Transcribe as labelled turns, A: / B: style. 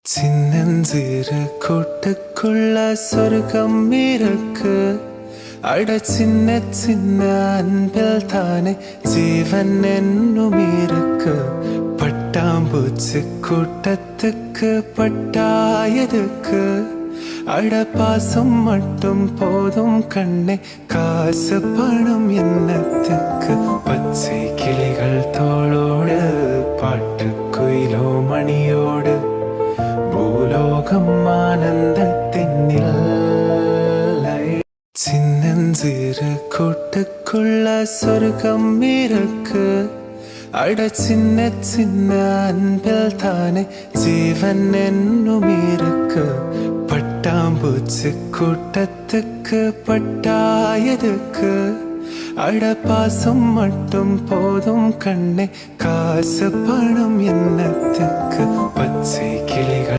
A: சின்னஞ்சிறு கூட்டுக்குள்ள சொர்க்கம் இருக்கு. அட சின்ன சின்ன அன்பில் தானே ஜீவன் என்னும் இருக்கு. பட்டாம்பூச்சி கூட்டத்துக்கு பட்டாயதுக்கு. அட பாசம் மட்டும் போதும் கண்ணே, காசு பணம் என்னத்துக்கு. பச்சை கிளிகள் தோளோடு பாட்டு குயிலோ மணியோடு பூலோகம் ஆனந்தத்தின் எல்லை. சின்னஞ்சிறு கூட்டுக்குள்ள சொர்க்கம் இருக்கு. அட சின்ன சின்ன அன்பில் தானே ஜீவன் என்னும் இருக்கு. பட்டாம்பூச்சி கூட்டத்துக்கு பட்டாயதுக்கு. அட பாசம் மட்டும் போதும் கண்ணே, காசு பணம் என்னத்துக்கு. பச்சை கிளி